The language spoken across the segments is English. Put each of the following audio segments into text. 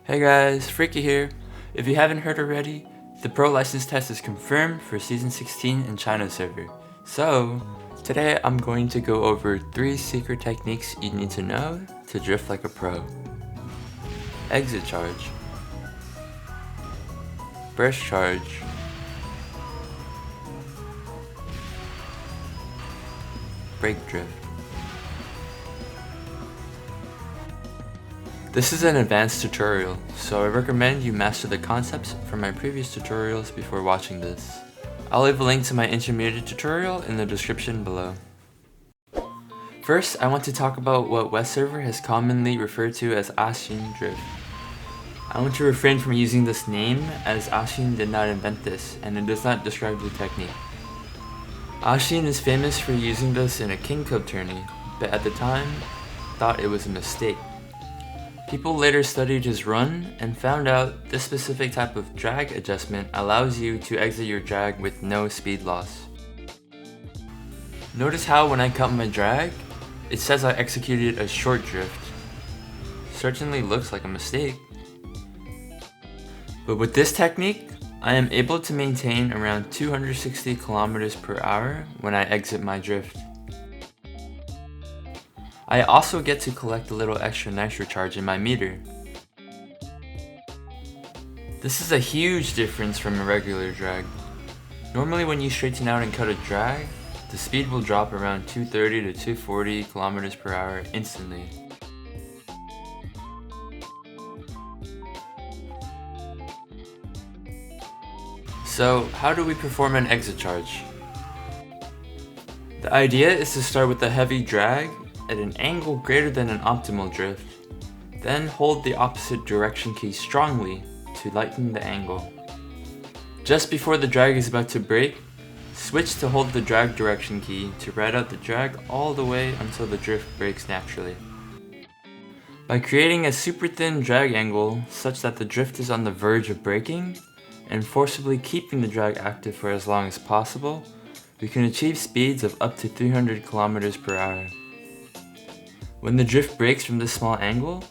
Hey guys, Freaky here. If you haven't heard already, the Pro License test is confirmed for Season 16 in China server. So, today I'm going to go over 3 secret techniques you need to know to drift like a pro. Exit charge, burst charge, brake drift. This is an advanced tutorial, so I recommend you master the concepts from my previous tutorials before watching this. I'll leave a link to my intermediate tutorial in the description below. First, I want to talk about what West server has commonly referred to as Ashin drift. I want to refrain from using this name as Ashin did not invent this and it does not describe the technique. Ashin is famous for using this in a King Cup tourney, but at the time, thought it was a mistake. People later studied his run and found out this specific type of drag adjustment allows you to exit your drag with no speed loss. Notice how when I count my drag, it says I executed a short drift. Certainly looks like a mistake. But with this technique, I am able to maintain around 260 kilometers per hour when I exit my drift. I also get to collect a little extra nitro charge in my meter. This is a huge difference from a regular drag. Normally when you straighten out and cut a drag, the speed will drop around 230 to 240 kilometers per hour instantly. So how do we perform an exit charge? The idea is to start with a heavy drag at an angle greater than an optimal drift, then hold the opposite direction key strongly to lighten the angle. Just before the drag is about to break, switch to hold the drag direction key to ride out the drag all the way until the drift breaks naturally. By creating a super thin drag angle such that the drift is on the verge of breaking, and forcibly keeping the drag active for as long as possible, we can achieve speeds of up to 300 kilometers per hour. When the drift breaks from this small angle,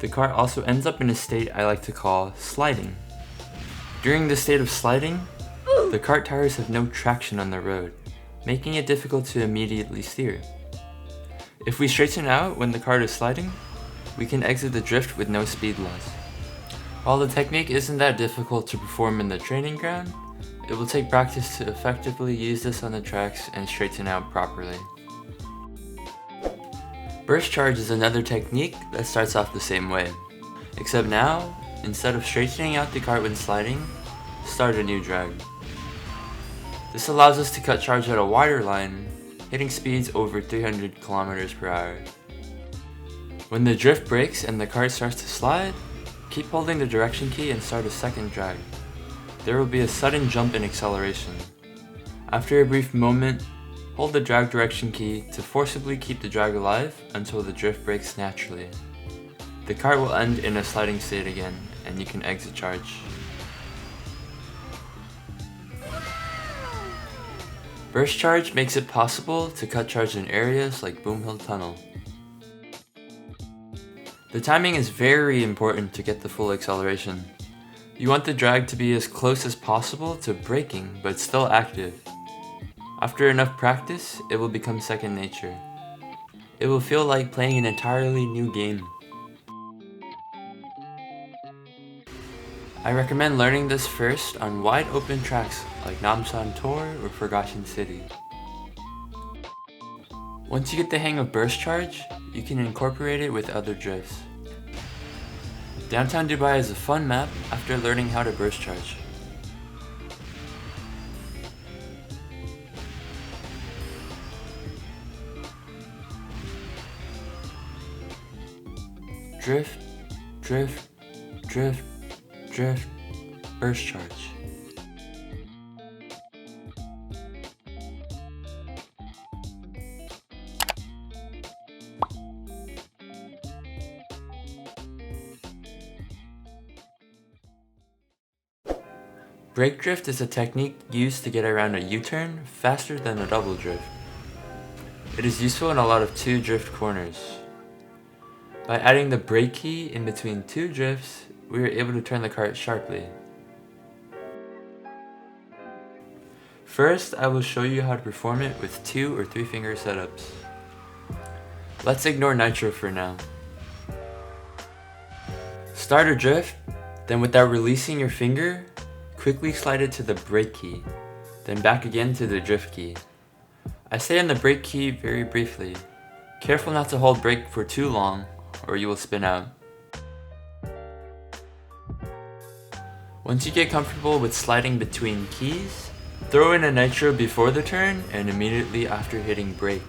the car also ends up in a state I like to call sliding. During this state of sliding, the kart tires have no traction on the road, making it difficult to immediately steer. If we straighten out when the kart is sliding, we can exit the drift with no speed loss. While the technique isn't that difficult to perform in the training ground, it will take practice to effectively use this on the tracks and straighten out properly. Burst charge is another technique that starts off the same way, except now, instead of straightening out the kart when sliding, start a new drag. This allows us to cut charge at a wider line, hitting speeds over 300 kilometers per hour. When the drift breaks and the kart starts to slide, keep holding the direction key and start a second drag. There will be a sudden jump in acceleration. After a brief moment, hold the drag direction key to forcibly keep the drag alive until the drift breaks naturally. The kart will end in a sliding state again, and you can exit charge. Burst charge makes it possible to cut charge in areas like Boom Hill Tunnel. The timing is very important to get the full acceleration. You want the drag to be as close as possible to braking, but still active. After enough practice, it will become second nature. It will feel like playing an entirely new game. I recommend learning this first on wide open tracks like Namsan Tor or Forgotten City. Once you get the hang of burst charge, you can incorporate it with other drifts. Downtown Dubai is a fun map after learning how to burst charge. Drift, drift, drift, drift, burst charge. Brake drift is a technique used to get around a U-turn faster than a double drift. It is useful in a lot of two drift corners. By adding the brake key in between two drifts, we were able to turn the kart sharply. First, I will show you how to perform it with 2 or 3 finger setups. Let's ignore nitro for now. Start a drift, then without releasing your finger, quickly slide it to the brake key, then back again to the drift key. I stay on the brake key very briefly. Careful not to hold brake for too long, or you will spin out. Once you get comfortable with sliding between keys, throw in a nitro before the turn and immediately after hitting brake.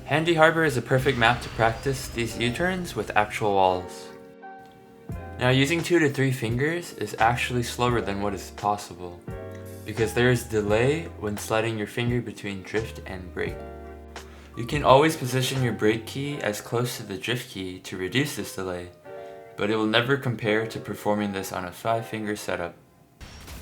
Handy Harbor is a perfect map to practice these U-turns with actual walls. Now, using 2 to 3 fingers is actually slower than what is possible, because there is delay when sliding your finger between drift and brake. You can always position your brake key as close to the drift key to reduce this delay, but it will never compare to performing this on a 5-finger setup.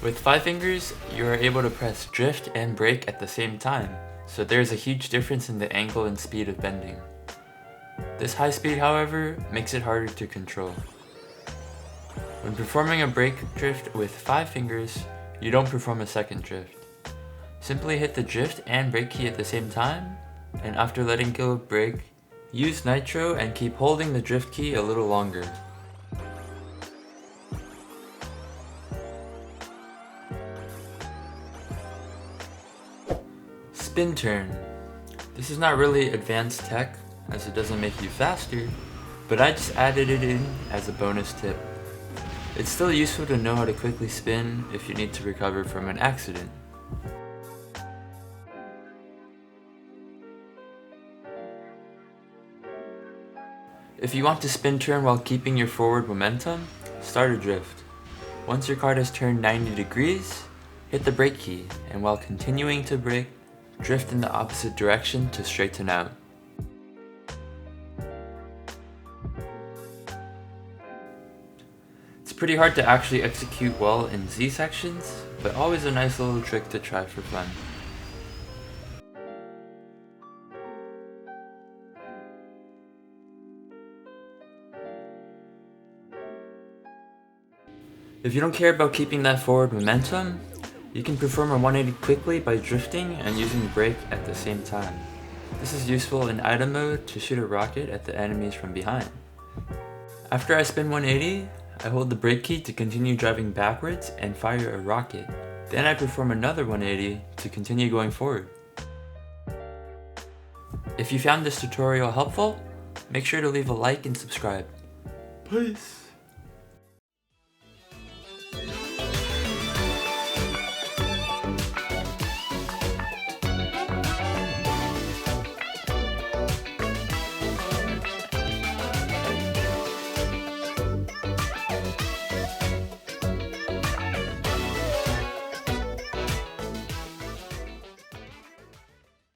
With 5 fingers, you are able to press drift and brake at the same time, so there is a huge difference in the angle and speed of bending. This high speed, however, makes it harder to control. When performing a brake drift with 5 fingers, you don't perform a second drift. Simply hit the drift and brake key at the same time, and after letting go of brake, use nitro and keep holding the drift key a little longer. Spin turn. This is not really advanced tech, as it doesn't make you faster, but I just added it in as a bonus tip. It's still useful to know how to quickly spin if you need to recover from an accident. If you want to spin turn while keeping your forward momentum, start a drift. Once your kart has turned 90 degrees, hit the brake key, and while continuing to brake, drift in the opposite direction to straighten out. It's pretty hard to actually execute well in Z sections, but always a nice little trick to try for fun. If you don't care about keeping that forward momentum, you can perform a 180 quickly by drifting and using brake at the same time. This is useful in item mode to shoot a rocket at the enemies from behind. After I spin 180, I hold the brake key to continue driving backwards and fire a rocket. Then I perform another 180 to continue going forward. If you found this tutorial helpful, make sure to leave a like and subscribe. Peace!